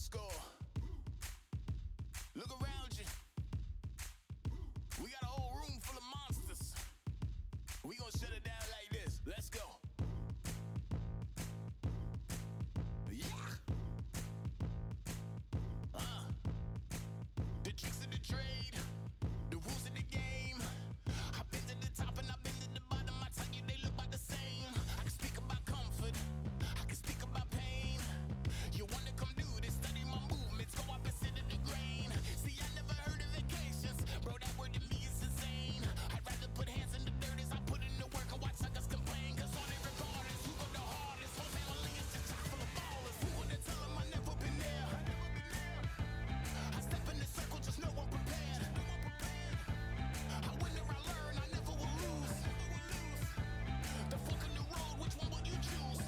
score. Look around you. We got a whole room full of monsters. We gonna shut it down like this. Let's go. Yeah. The tricks of the trade, the rules of the game. I've been to the top and I've been to the bottom. I tell you they look about the same. I can speak about comfort, I can speak about pain. You wanna come do this, study my movements, go opposite of the grain. See, I never heard of vacations, bro, that word to me is insane. I'd rather put hands in the dirt as I put in the work and watch suckers complain. Cause all they regard is who go the hardest. Whole family is just chock full of ballers. Who would've tell them I never been there? I step in the circle, just know I'm prepared. I win or I learn, I never will lose. The fork in the road, which one will you choose?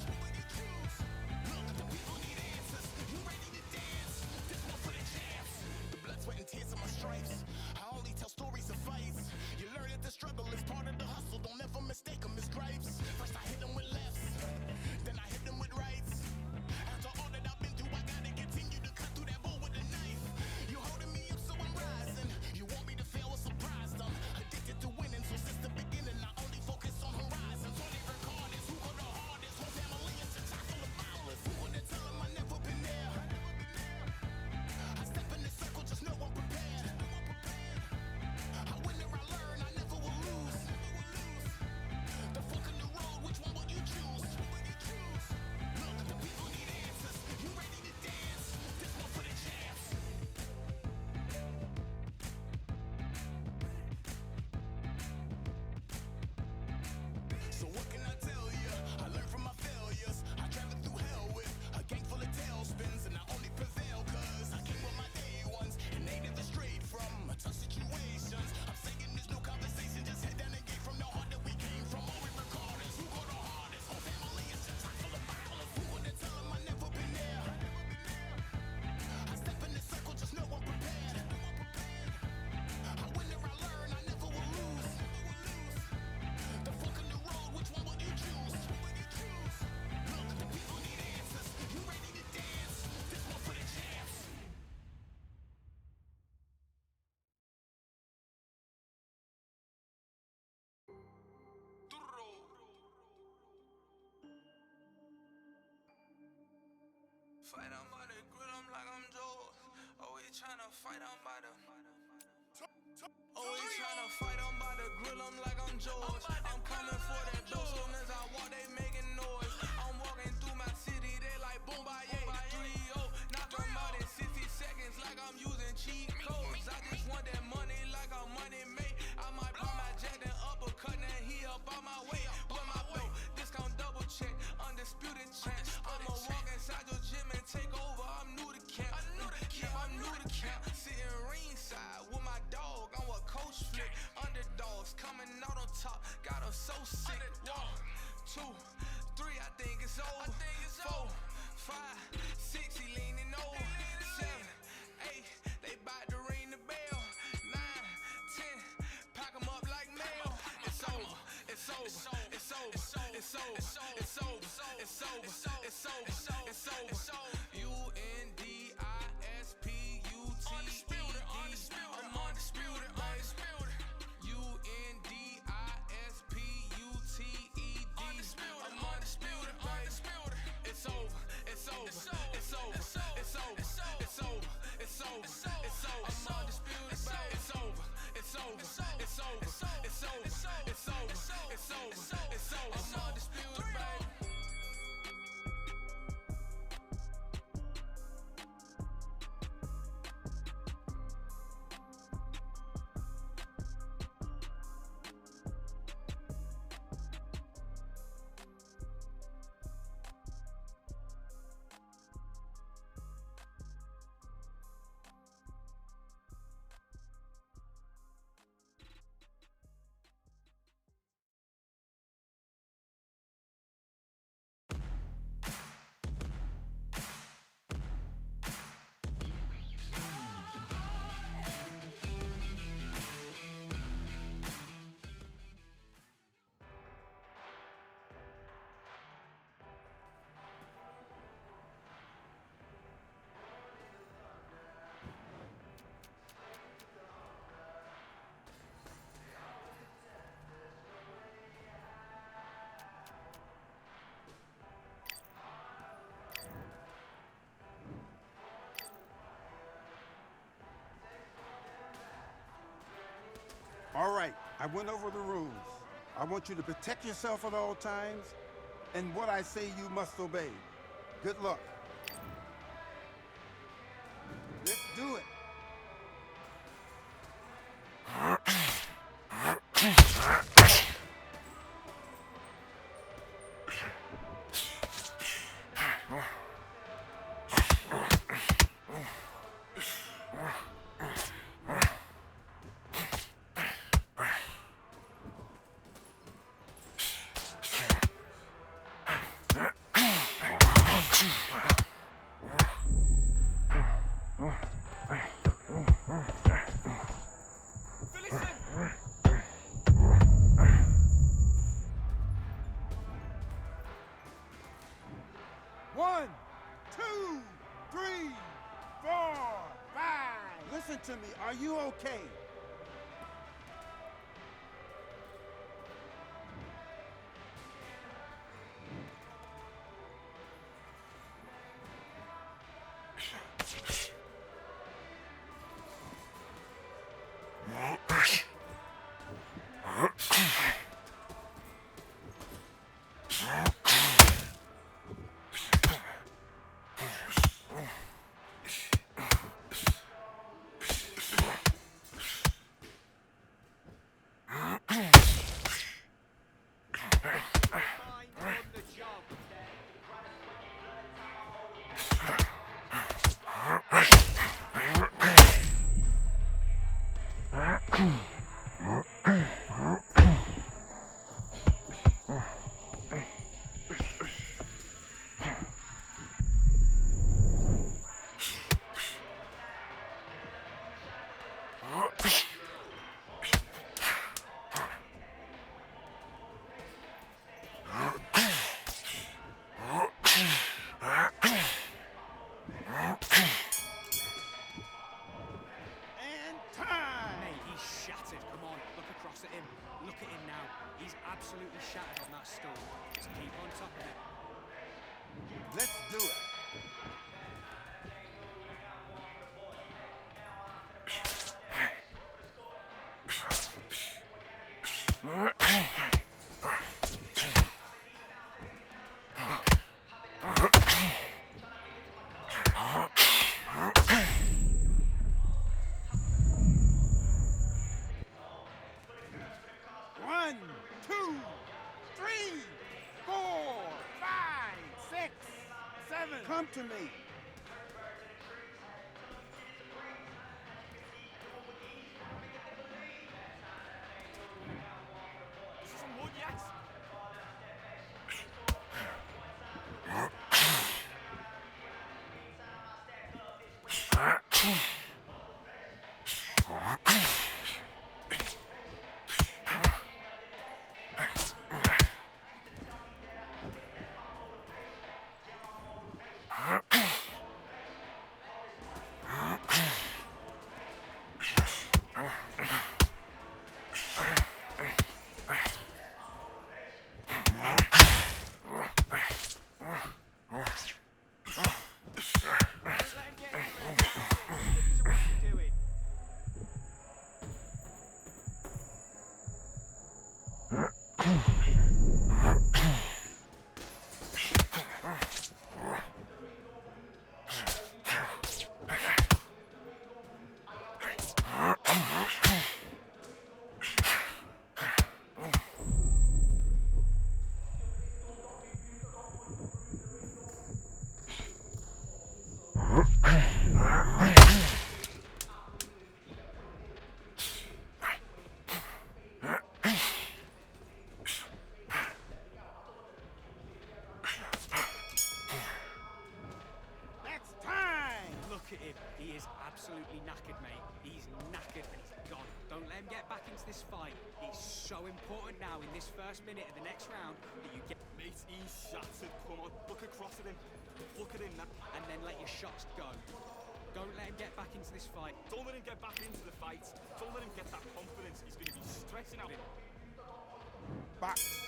Look, the people need answers. You ready to dance? This one for the champs. The blood, sweat, and tears of my stripes. I only tell stories of fights. You learn that the struggle is part of the hustle. Don't ever mistake them as gripes. First I hit them with lefts, then I hit them with rights. After all that I've been through, I gotta continue to cut through that bull with a knife. You holding me up, so I'm rising. You want me to fail, well, surprised. I'm addicted to winning, so since the beginning, I only focus on horizons. All they record is who go the hardest. Whole family is just chock full of ballers. Who would've tell them I never been there? I step in the circle, just know I'm prepared. I win or I learn, I never will lose. The fork in the road, which one will you choose? Look, the people need answers. You ready to dance? This one for the champs. So what can I tell you? I learned from my failures. I traveled through hell with a gang full of tailspins, and I only prevail cause I came with my day ones, and they never strayed from tough situations. I'm saying there's no conversation, just head down and get from the heart that we came from. All we record is who go the hardest. Whole family is just chock full of ballers. Who would've tell them I never been there? I step in the circle, just know I'm prepared. I win or I learn, I never will lose. The fork in the road, which one will you choose? Look, the people need answers. You ready to dance? This one for the champs. Fight on by the grill, I'm like I'm Joe. Always tryna fight on by the. Always tryna fight on by the grill, I'm like I'm George. I'm coming for that dough, soon as I walk, they making noise. I'm walking through my city, they like boom by 3-0. Knock 'em out in 60 seconds, like I'm using cheat codes. I just want that money, like I'm money made. I might pop my jet and uppercut, and he up on my way. With my belt, discount double check, undisputed champ. I'ma walk inside your gym and take over. I'm new to camp. Yeah, I'm new to camp. Sitting ringside with my dog on what coach flick. Underdogs coming out on top, got 'em so sick. 1, 2, 3, I think it's over. 4, 5, 6, he leaning over. 7, 8, they bout to ring the bell. 9, 10, pack 'em up like mail. It's over, it's over, it's over, it's over, it's over, it's over, it's over, it's over, it's over. All right, I went over the rules. I want you to protect yourself at all times, and what I say you must obey. Good luck. Let's do it. One, two, three, four, five. Listen to me. Are you okay? Absolutely shattered on that stool. Just keep on top of it. Let's do it. One, two, three, four, five, six, seven. Come to me. This isn't wood yet. That's time. Look at him. He is absolutely knackered, mate. He's knackered and he's gone. Don't let him get back into this fight. He's so important now in this first minute of the next round that you get... Mate, he's shattered. Come on, look across at him. Look at him now. and then let your shots go. Don't let him get back into this fight. Don't let him get back into the fight. Don't let him get that confidence. He's going to be stressing out. Box.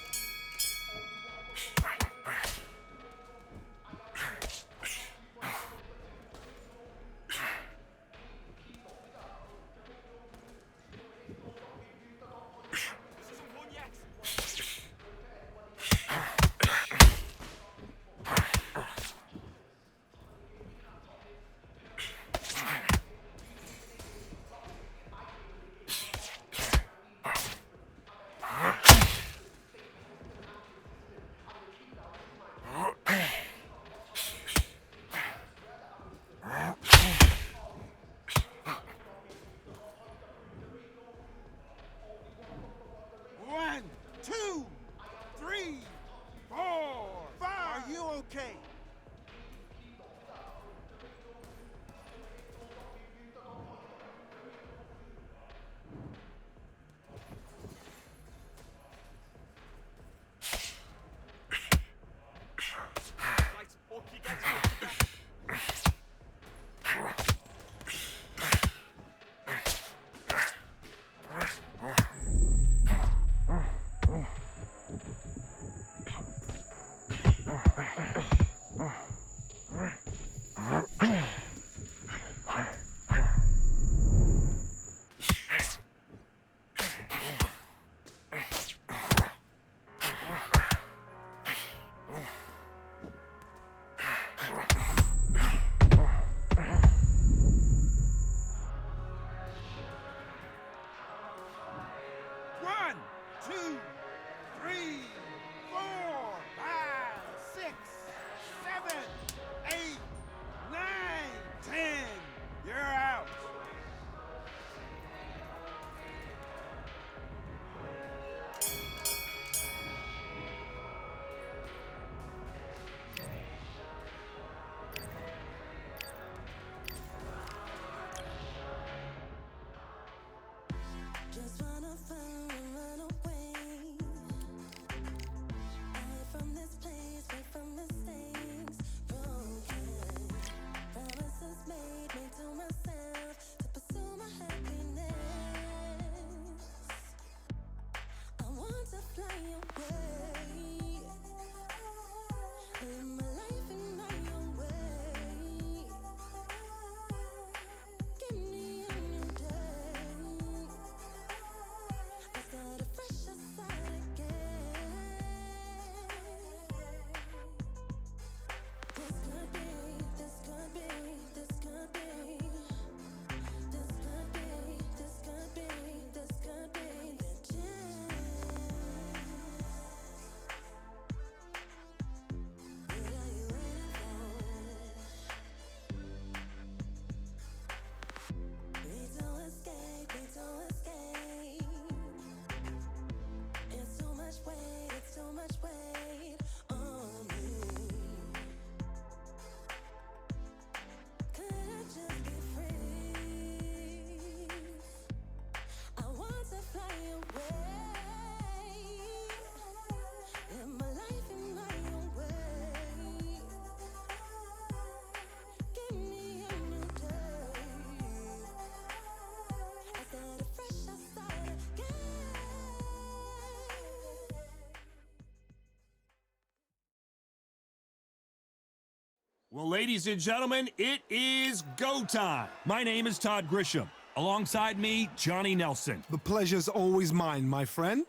Well, ladies and gentlemen, it is go time. My name is Todd Grisham. Alongside me, Johnny Nelson. The pleasure's always mine, my friend.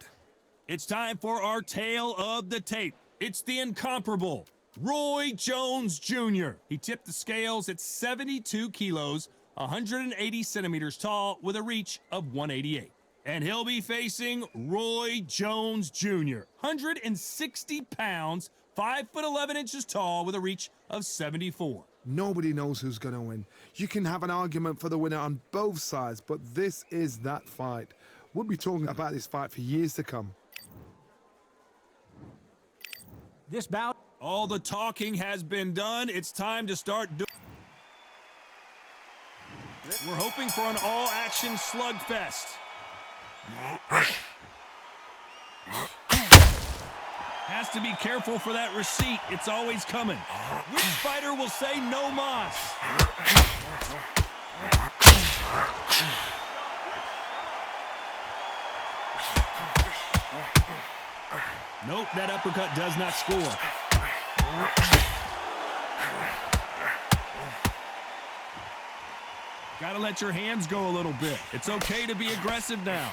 It's time for our tale of the tape. It's the incomparable Roy Jones Jr. He tipped the scales at 72 kilos, 180 centimeters tall, with a reach of 188. And he'll be facing Roy Jones Jr., 160 pounds, 5'11" tall, with a reach of 74. Nobody knows who's going to win. You can have an argument for the winner on both sides, but this is that fight. We'll be talking about this fight for years to come. This bout. All the talking has been done. It's time to start We're hoping for an all-action slugfest. Has to be careful for that receipt. It's always coming. Which fighter will say no mas? Nope, that uppercut does not score. Gotta let your hands go a little bit. It's okay to be aggressive now.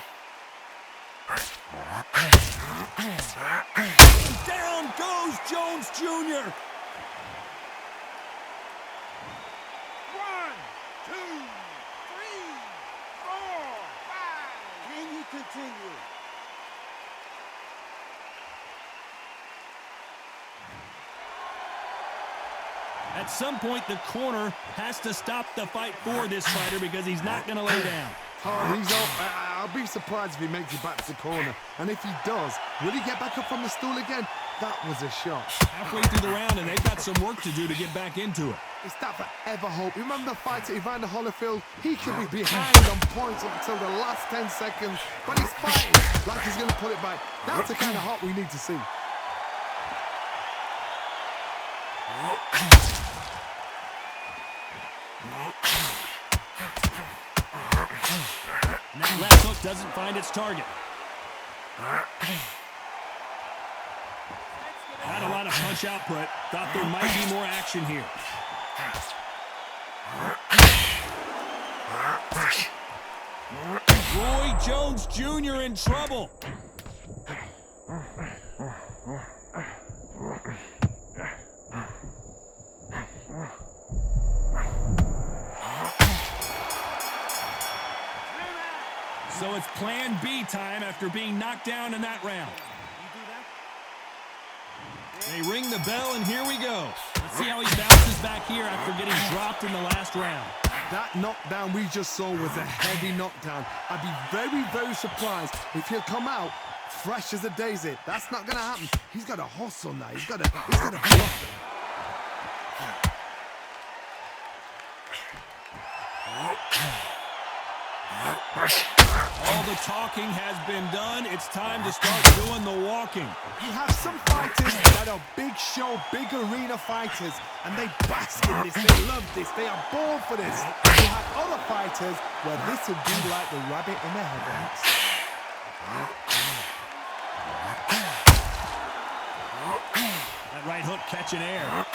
Down goes Jones Jr. 1, 2, 3, 4, 5. Can you continue? At some point, the corner has to stop the fight for this fighter because he's not going to lay down. I'll be surprised if he makes it back to the corner. And if he does, will he get back up from the stool again? That was a shot. Halfway through the round, and they've got some work to do to get back into it. It's that forever hope. Remember the fight at Evander Holyfield? He can be behind on points up until the last 10 seconds, but he's fighting like he's going to pull it back. That's the kind of hope we need to see. And that left hook doesn't find its target. Not a lot of punch output. Thought there might be more action here. Roy Jones Jr. in trouble. So it's plan B time after being knocked down in that round. They ring the bell, and here we go. Let's see how he bounces back here after getting dropped in the last round. That knockdown we just saw was a heavy knockdown. I'd be very, very surprised if he'll come out fresh as a daisy. That's not going to happen. He's got to hustle now. He's got to bluff it. All the talking has been done. It's time to start doing the walking. You have some fighters that are big show, big arena fighters, and they bask in this. They love this. They are born for this. You have other fighters where this would be like the rabbit in the headlights. That right hook catching air.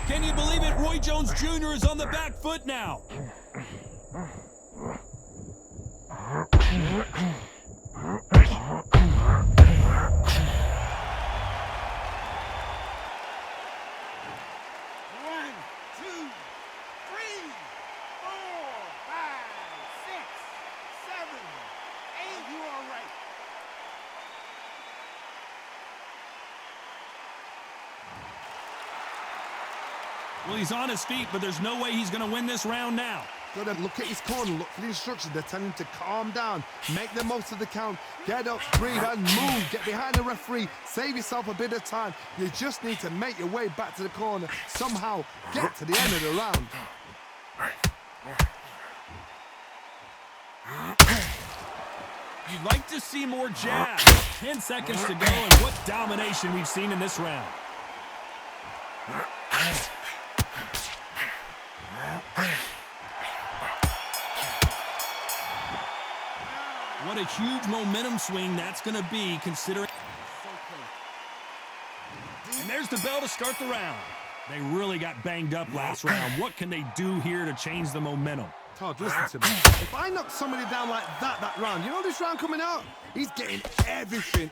Can you believe it? Roy Jones Jr. is on the back foot now. Well, he's on his feet, but there's no way he's going to win this round now. Got to look at his corner, look for the instructions. They're telling him to calm down, make the most of the count, get up, breathe, and move. Get behind the referee, save yourself a bit of time. You just need to make your way back to the corner, somehow get to the end of the round. You'd like to see more jabs. 10 seconds to go, and what domination we've seen in this round. What a huge momentum swing that's going to be, considering. And there's the bell to start the round. They really got banged up last round. What can they do here to change the momentum? Todd, listen to me. If I knock somebody down like that round, you know this round coming out? He's getting everything,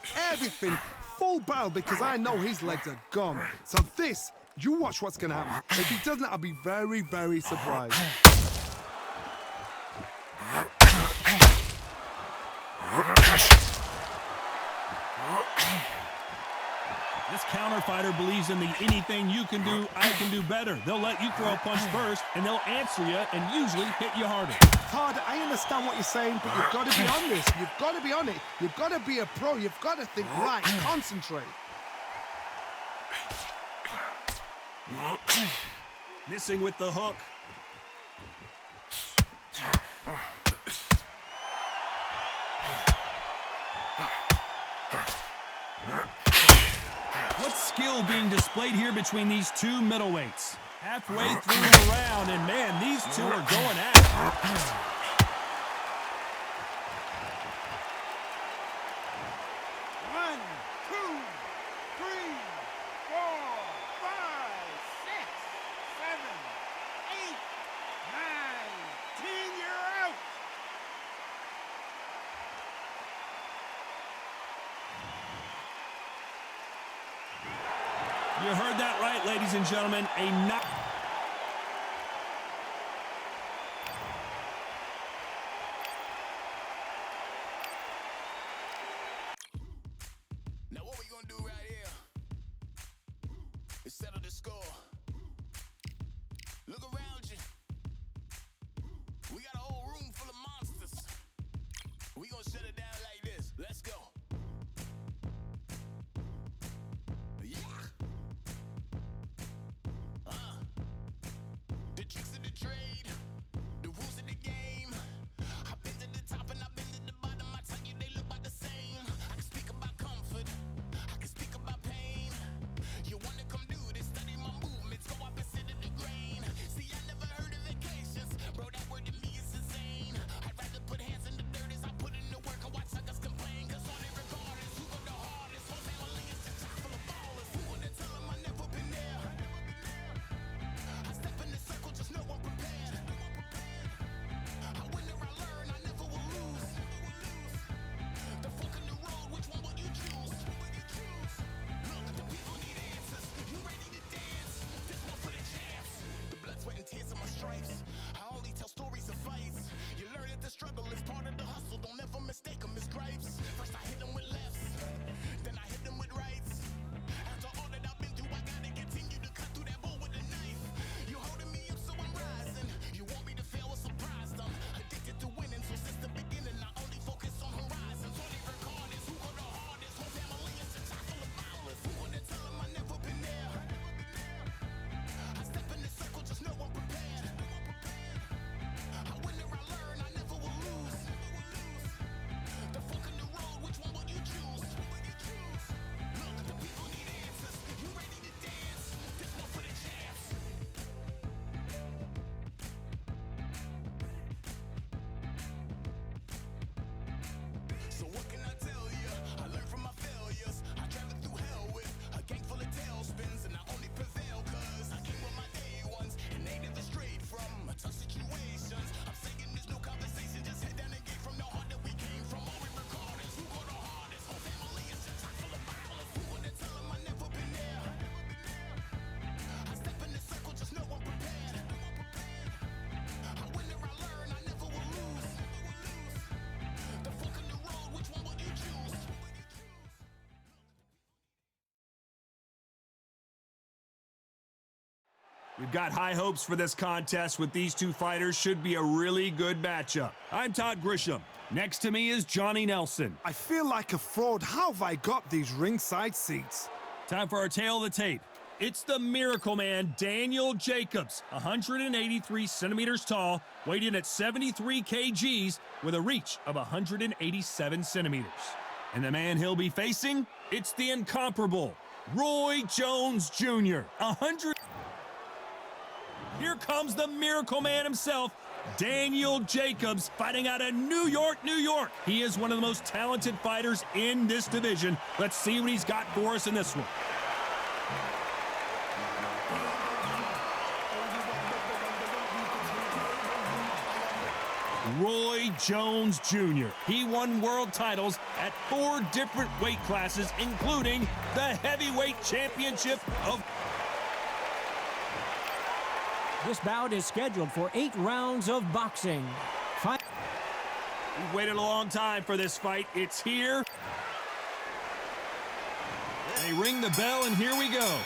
full barrel, because I know his legs are gone. So this, you watch what's going to happen. If he doesn't, I'll be very, very surprised. This counter fighter believes in the anything you can do, I can do better. They'll let you throw a punch first, and they'll answer you and usually hit you harder. Todd, I understand what you're saying, but you've got to be on this. You've got to be on it. You've got to be a pro. You've got to think right, concentrate. Missing with the hook. What skill being displayed here between these two middleweights? Halfway through the round, and man, these two are going at it. 1, 2, 3, 4, 5, 6, 7, 8, 9, 10. You're out. You heard that right, ladies and gentlemen. A knock. Now what we gonna do right here is settle the score. Look around you. We got a whole room full of monsters. We gonna shut it down like this. Let's go. Yeah. The tricks of the trade, the rules of the game. I've been to the top and I've been to the bottom. I tell you they look about the same. I can speak about comfort, I can speak about pain. You wanna come do this, study my movements, go up and sit in the grain. See, I never heard of vacations, bro, that word to me is insane. I'd rather put hands in the dirt as I put in the work and watch suckers complain. Cause all they regard is who go the hardest. Whole family is just chock full of ballers. Who wanna tell them I never been there? I step in the circle, just know I'm prepared. I win or I learn, I never will lose. The fork in the road, which one will you choose? Look, the people need answers. You ready to dance? This one for the champs. The blood, sweat, and tears of my stripes. I only tell stories of fights. You learn that the struggle is part of the hustle. Don't ever mistake them as gripes. First I hit them with lefts, then I hit them with rights. After all that I've been through, I gotta continue to cut through that bull with a knife. You holding me up, so I'm rising. You want me to fail or surprise them? Addicted to winning, so since the beginning, I only focus on horizons. All they record is who go the hardest. Whole family is just chock full of ballers. Who wanna tell them I never been there? I step in the circle, just know I'm prepared. I win or I learn, I never will lose. The fork in the road, which one will you choose? Look, the people need answers. You ready to dance? This one for the champs. So what can I tell you? I learned from my failures. I traveled through hell with a gang full of tailspins, and I only prevail cause I came with my day ones and they never strayed from tough situations. I'm saying there's no conversation, just head down and get from the heart that we came from. All we record is who go the hardest. Whole family is just chock full of ballers. Who wanna tell them I never been there? I step in the circle, just know I'm prepared. I win or I learn, I never will lose. The fork in the road, which one will you choose? We've got high hopes for this contest with these two fighters. Should be a really good matchup. I'm Todd Grisham. Next to me is Johnny Nelson. I feel like a fraud. How have I got these ringside seats? Time for our tail of the tape. It's the Miracle Man, Daniel Jacobs, 183 centimeters tall, weighed in at 73 kgs with a reach of 187 centimeters. And the man he'll be facing, it's the incomparable Roy Jones Jr. Here comes the Miracle Man himself, Daniel Jacobs fighting out of New York, New York. He is one of the most talented fighters in this division. Let's see what he's got for us in this one. Roy Jones Jr. He won world titles at 4 different weight classes, including the heavyweight championship of... This bout is scheduled for 8 rounds of boxing. We've waited a long time for this fight. It's here. They ring the bell, and here we go.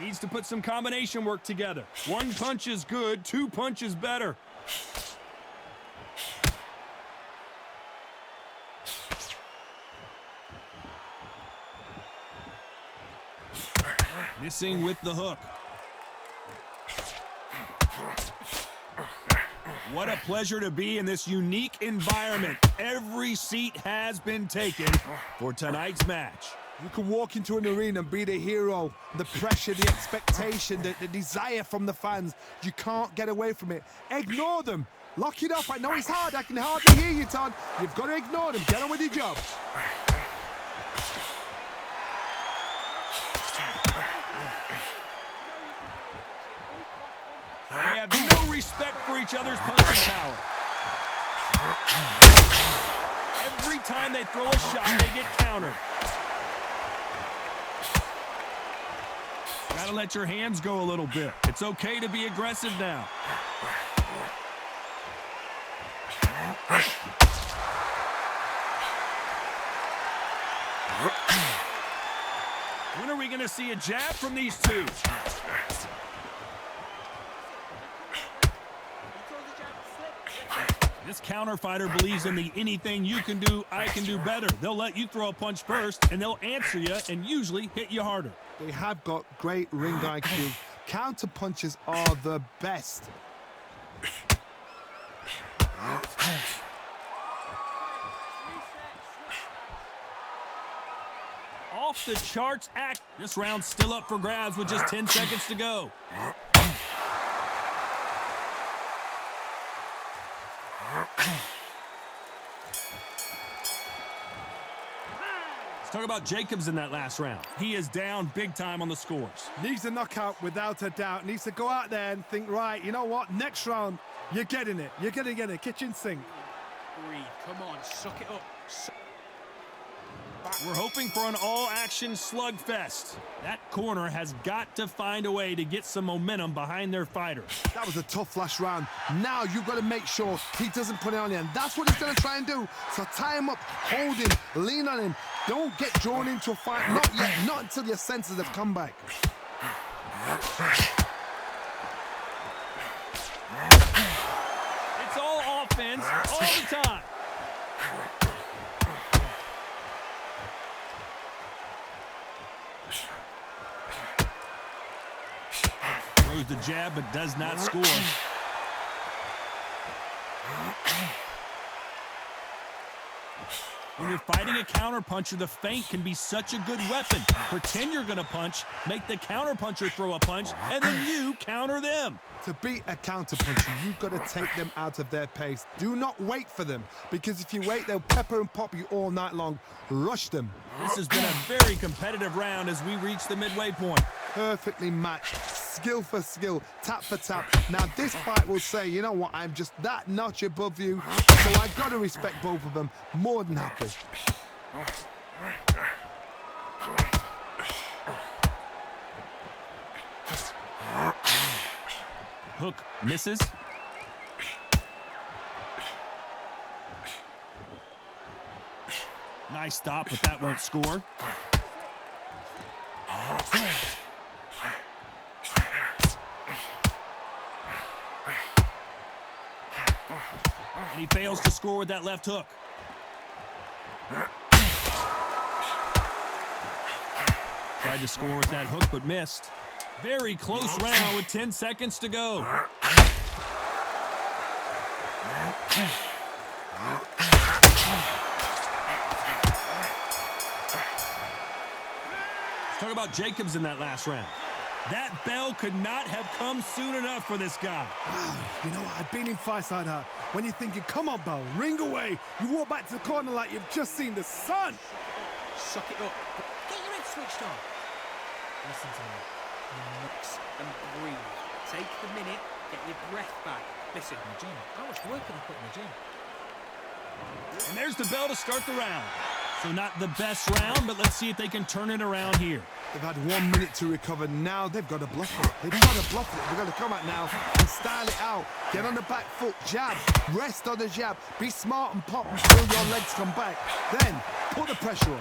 Needs to put some combination work together. 1 punch is good, 2 punches better. Missing with the hook. What a pleasure to be in this unique environment. Every seat has been taken for tonight's match. You can walk into an arena and be the hero. The pressure, the expectation, the desire from the fans. You can't get away from it. Ignore them. Lock it up. I know it's hard. I can hardly hear you, Todd. You've got to ignore them. Get on with your job. They have no respect for each other's punching power. Every time they throw a shot, they get countered. Gotta let your hands go a little bit. It's okay to be aggressive now. When are we gonna see a jab from these two? This counter fighter believes in the anything you can do, I can do better. They'll let you throw a punch first, and they'll answer you and usually hit you harder. They have got great ring IQ. Counter punches are the best. Off the charts act. This round's still up for grabs with just 10 seconds to go. Let's talk about Jacobs in that last round. He is down big time on the scores. Needs a knockout without a doubt. Needs to go out there and think, right, you know what? Next round, you're getting it. You're going to get it. Kitchen sink. Breathe. Come on, suck it up. We're hoping for an all-action slugfest. That corner has got to find a way to get some momentum behind their fighter. That was a tough last round. Now you've got to make sure he doesn't put it on you, and that's what he's going to try and do. So tie him up, hold him, lean on him. Don't get drawn into a fight. Not yet. Not until your senses have come back. It's all offense all the time. Throws the jab but does not score. When you're fighting a counterpuncher, the feint can be such a good weapon. Pretend you're going to punch, make the counterpuncher throw a punch, and then you counter them. To beat a counterpuncher, you've got to take them out of their pace. Do not wait for them, because if you wait, they'll pepper and pop you all night long. Rush them. This has been a very competitive round as we reach the midway point. Perfectly matched, skill for skill, tap for tap. Now this fight will say, you know what, I'm just that notch above you, so I've got to respect both of them. More than happy. Hook misses. Nice stop, but that won't score. And he fails to score with that left hook. Tried to score with that hook, but missed. Very close round with 10 seconds to go. Let's talk about Jacobs in that last round. That bell could not have come soon enough for this guy. Wow, you know, I've been in fights like that. When you're thinking, come on, Bell, ring away. You walk back to the corner like you've just seen the sun. Suck it up. Get your head switched on. Listen to me. Relax and breathe. Take the minute, get your breath back. Listen, in the gym. How much work can I put in the gym? And there's the bell to start the round. So not the best round, but let's see if they can turn it around here. They've had 1 minute to recover. Now they've got to bluff it. They've got to bluff it. They've got to come out now and style it out. Get on the back foot, jab, rest on the jab. Be smart and pop until your legs come back. Then put the pressure on.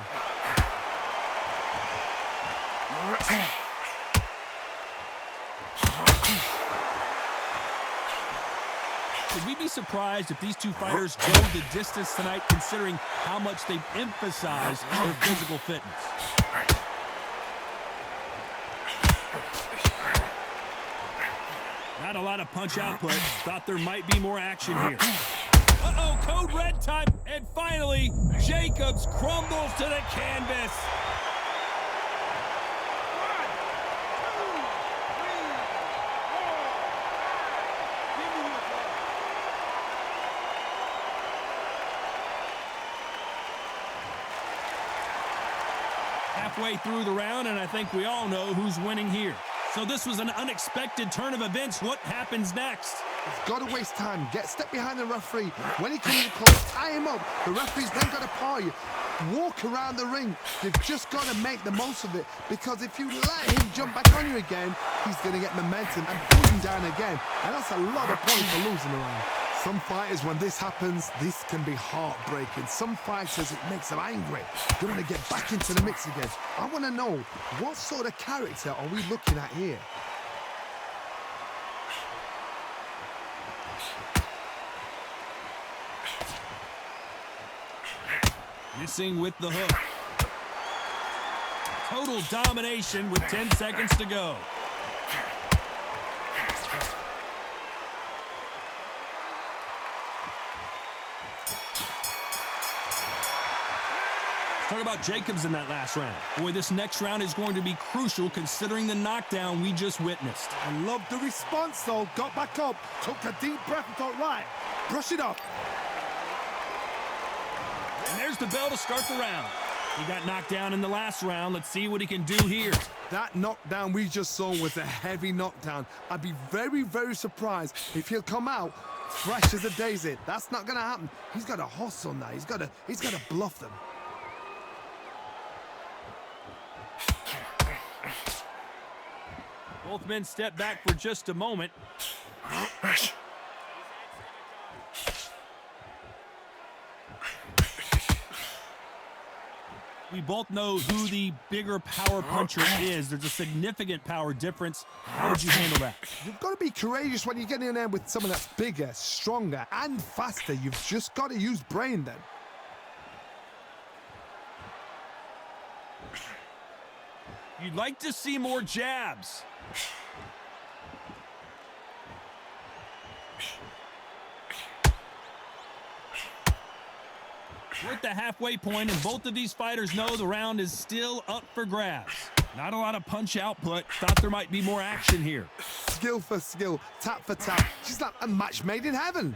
Should we be surprised if these two fighters go the distance tonight, considering how much they've emphasized their physical fitness? Not a lot of punch output. Thought there might be more action here. Uh-oh, code red time. And finally, Jacobs crumbles to the canvas. Halfway through the round, and I think we all know who's winning here. So this was an unexpected turn of events. What happens next? He's got to waste time. Get step behind the referee. When he comes close, tie him up. The referee's then got to paw you. Walk around the ring. You've just got to make the most of it, because if you let him jump back on you again, he's going to get momentum and pull him down again. And that's a lot of points for losing the round. Some fighters, when this happens, this can be heartbreaking. Some fighters, it makes them angry. They want to get back into the mix again. I want to know, what sort of character are we looking at here? Missing with the hook. Total domination with 10 seconds to go. Talk about Jacobs in that last round. Boy, this next round is going to be crucial considering the knockdown we just witnessed. I love the response, though. Got back up, took a deep breath and thought, right, brush it off. And there's the bell to start the round. He got knocked down in the last round. Let's see what he can do here. That knockdown we just saw was a heavy knockdown. I'd be very, very surprised if he'll come out fresh as a daisy. That's not going to happen. He's got to hustle now. He's got to bluff them. Both men step back for just a moment. We both know who the bigger power puncher is. There's a significant power difference. How would you handle that? You've got to be courageous when you get in there with someone that's bigger, stronger, and faster. You've just got to use brain then. You'd like to see more jabs. We're at the halfway point, and both of these fighters know the round is still up for grabs. Not a lot of punch output. Thought there might be more action here. Skill for skill, tap for tap. She's like a match made in heaven.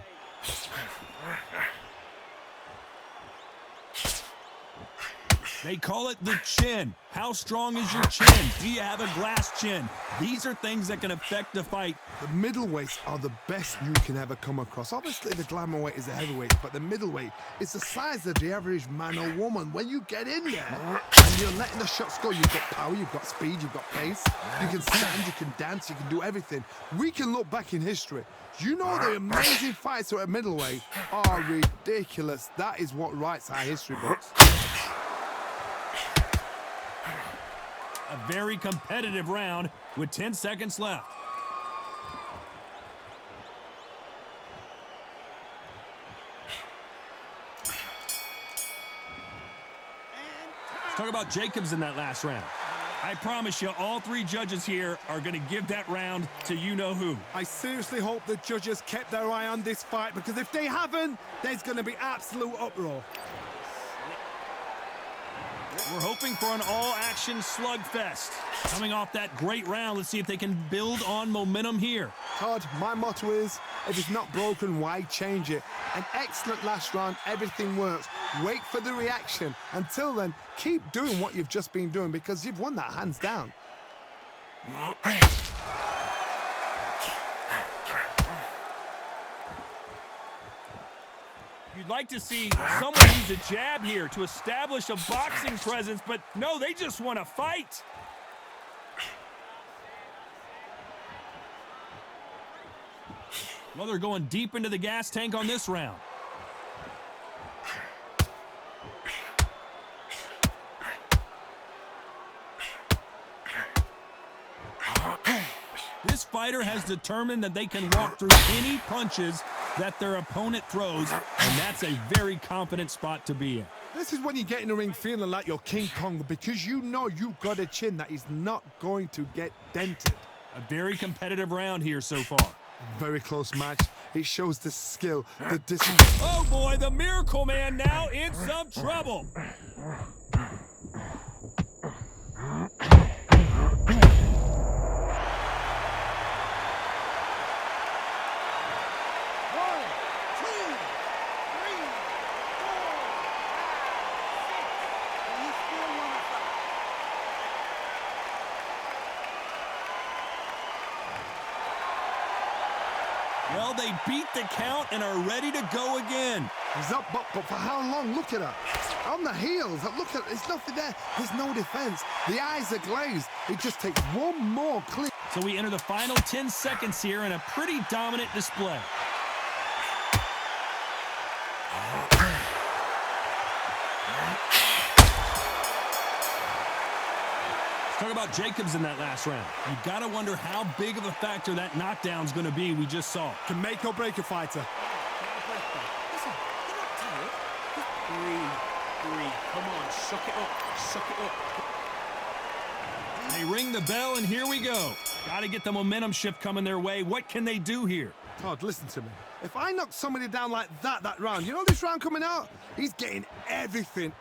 They call it the chin. How strong is your chin? Do you have a glass chin? These are things that can affect the fight. The middleweights are the best you can ever come across. Obviously, the glamour weight is the heavyweight, but the middleweight is the size of the average man or woman. When you get in there and you're letting the shots go, you've got power, you've got speed, you've got pace. You can stand, you can dance, you can do everything. We can look back in history. You know the amazing fights at middleweight are ridiculous. That is what writes our history books. A very competitive round with 10 seconds left. Let's talk about Jacobs in that last round. I promise you, all three judges here are going to give that round to you-know-who. I seriously hope the judges kept their eye on this fight, because if they haven't, there's going to be absolute uproar. We're hoping for an all-action slugfest. Coming off that great round, let's see if they can build on momentum here. Todd, my motto is, if it's not broken, why change it? An excellent last round, everything works. Wait for the reaction. Until then, keep doing what you've just been doing because you've won that hands down. You'd like to see someone use a jab here to establish a boxing presence, but no, they just want to fight. Well, they're going deep into the gas tank on this round. This fighter has determined that they can walk through any punches that their opponent throws, and that's a very confident spot to be in. This is when you get in the ring feeling like you're King Kong because you know you've got a chin that is not going to get dented. A very competitive round here so far. Very close match. It shows the skill, the discipline. Oh boy, the Miracle Man now in some trouble. Well, they beat the count and are ready to go again. He's up, but for how long? Look at her. On the heels. Look at there's nothing there. There's no defense. The eyes are glazed. It just takes one more click. So we enter the final 10 seconds here in a pretty dominant display. Talk about Jacobs in that last round. You gotta wonder how big of a factor that knockdown's gonna be we just saw. Can make or break a fighter. Listen, you're not tired. Just breathe. Come on, suck it up. Suck it up. They ring the bell, and here we go. Gotta get the momentum shift coming their way. What can they do here? Todd, listen to me. If I knock somebody down like that round, you know this round coming out? He's getting everything,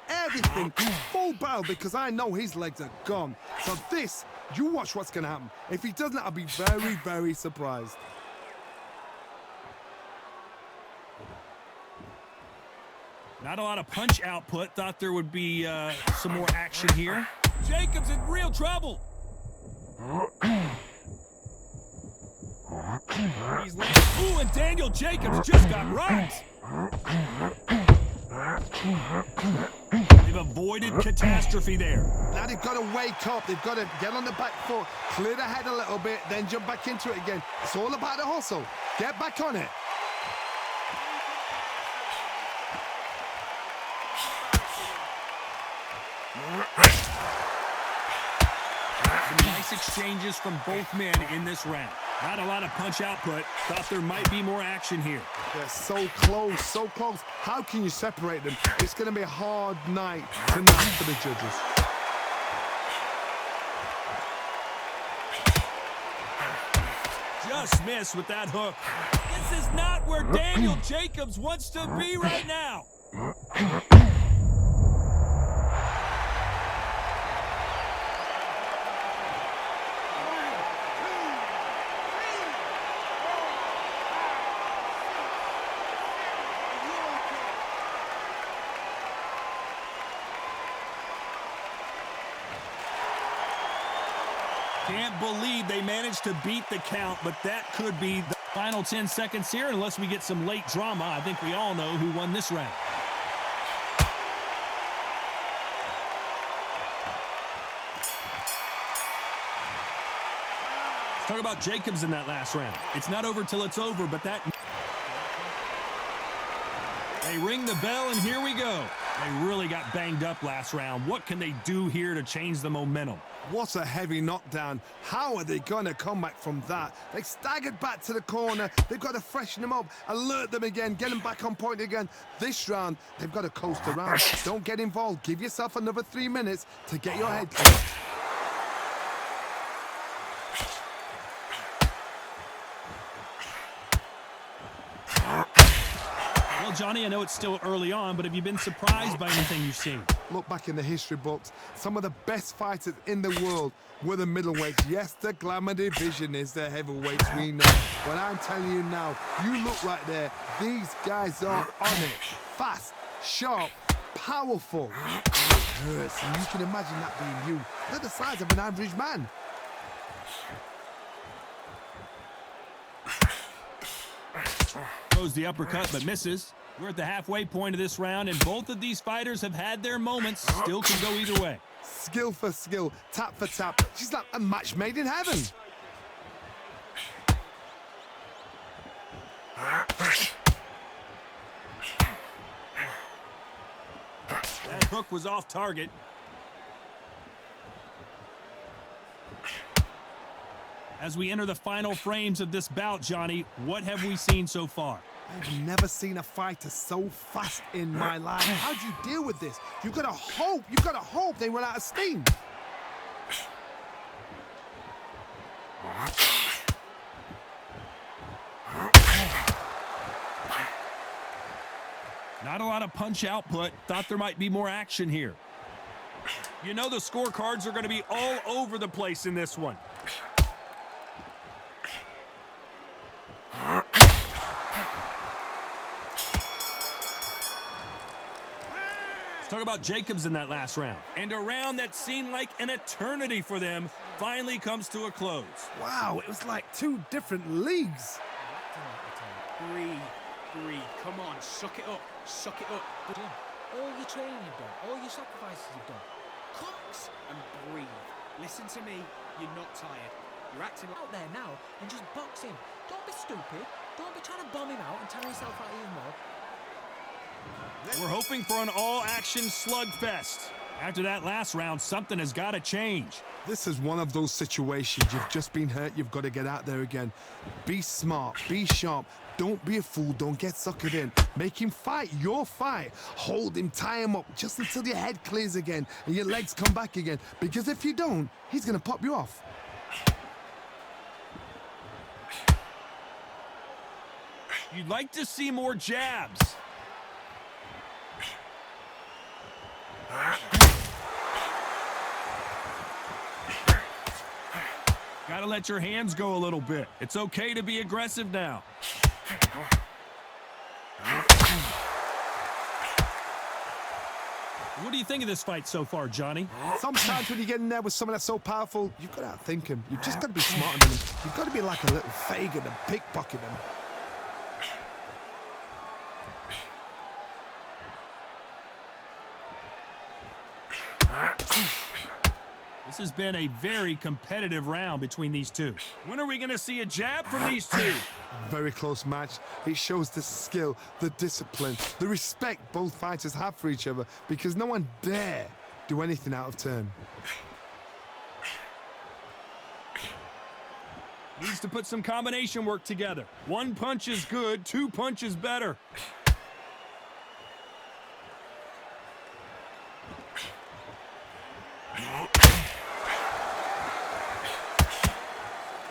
full barrel because I know his legs are gone. So this, you watch what's going to happen. If he doesn't, I'll be very, very surprised. Not a lot of punch output. Thought there would be some more action here. Jacobs in real trouble. He's landed. Ooh, and Daniel Jacobs just got rocked. They've avoided catastrophe there. Now they've got to wake up. They've got to get on the back foot, clear the head a little bit, then jump back into it again. It's all about the hustle. Get back on it. Some nice exchanges from both men in this round. Not a lot of punch output. Thought there might be more action here. They're so close, so close. How can you separate them? It's going to be a hard night tonight for the judges. Just missed with that hook. This is not where Daniel Jacobs wants to be right now. Can't believe they managed to beat the count, but that could be the final 10 seconds here unless we get some late drama. I think we all know who won this round. Let's talk about Jacobs in that last round. It's not over till it's over, but that... They ring the bell, and here we go. They really got banged up last round. What can they do here to change the momentum? What a heavy knockdown. How are they going to come back from that? They staggered back to the corner. They've got to freshen them up, alert them again, get them back on point again. This round, they've got to coast around. Don't get involved. Give yourself another 3 minutes to get your head clear. Well, Johnny, I know it's still early on, but have you been surprised by anything you've seen? Look back in the history books. Some of the best fighters in the world were the middleweights. Yes, the glamour division is the heavyweights, we know. But I'm telling you now, you look right there. These guys are on it. Fast, sharp, powerful. It hurts, and you can imagine that being you. They're the size of an average man. Throws the uppercut but misses. We're at the halfway point of this round, and both of these fighters have had their moments. Still can go either way. Skill for skill, tap for tap. She's like a match made in heaven. That hook was off target. As we enter the final frames of this bout, Johnny, what have we seen so far? I've never seen a fighter so fast in my life. How do you deal with this? You've got to hope they run out of steam. Not a lot of punch output. Thought there might be more action here. You know the scorecards are going to be all over the place in this one. Let's talk about Jacobs in that last round. And a round that seemed like an eternity for them finally comes to a close. Wow, it was like two different leagues. Breathe, breathe. Come on, suck it up, suck it up. All your training you've done, all your sacrifices you've done. Cox and breathe. Listen to me, you're not tired. You're acting out there now and just box him. Don't be stupid. Don't be trying to bomb him out and tire yourself out even more. We're hoping for an all-action slugfest. After that last round, something has got to change. This is one of those situations. You've just been hurt. You've got to get out there again. Be smart. Be sharp. Don't be a fool. Don't get suckered in. Make him fight your fight. Hold him. Tie him up just until your head clears again and your legs come back again. Because if you don't, he's going to pop you off. You'd like to see more jabs. Gotta let your hands go a little bit. It's okay to be aggressive now. What do you think of this fight so far, Johnny? Sometimes when you get in there with someone that's so powerful, you've got to outthink him. You've just got to be smarter than him. You've got to be like a little Fagin and pickpocket him. This has been a very competitive round between these two. When are we going to see a jab from these two? Very close match. It shows the skill, the discipline, the respect both fighters have for each other because no one dare do anything out of turn. Needs to put some combination work together. One punch is good, two punches better.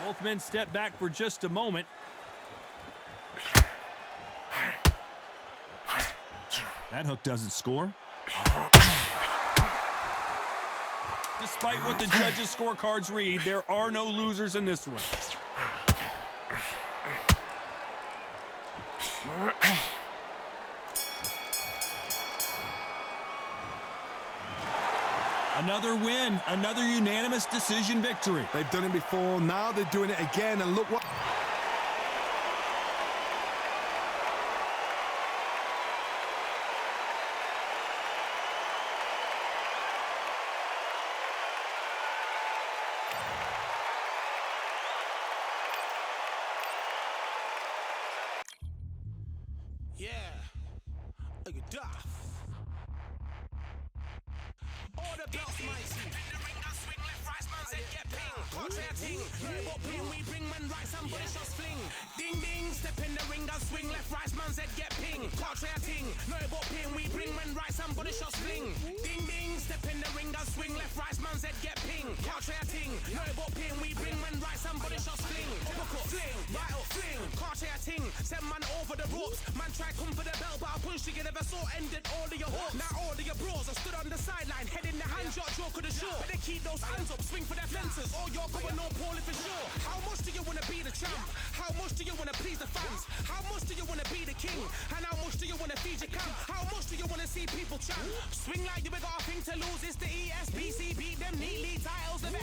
Both men step back for just a moment. That hook doesn't score. Despite what the judges' scorecards read, there are no losers in this one. Another win, another unanimous decision victory. They've done it before, now they're doing it again, and look what... Yeah, look at Duff. All the belts, mighty. Swing left, right, man said get ping. Contrary ting, robot ping, we bring man right, some body shots fling. Ding ding, step in the ring, and swing left, right, man said get ping. Contrary ting, robot ping, we bring man right, some body shots fling. Ding ding, step in the ring, I swing. Left, right, man's head get ping. Can't try a ting, no but ping. We bring man right, some body shots fling. Uppercut, fling, right up, fling. Can't try a ting, send man over the ropes. Man try come for the belt, but I punched you never saw ended all of your hopes. Now all of your bros are stood on the sideline, head in the hand, shot, joke of the show. Better keep those hands up, swing for their fences, or you're going on poorly for sure. How much do you wanna be the champ? How much do you wanna please the fans? How much do you wanna be the king? And how much do you wanna feed your camp? How much do you wanna see people champ? Swing like you got a thing to lose, it's the ESBC, beat them neatly, titles never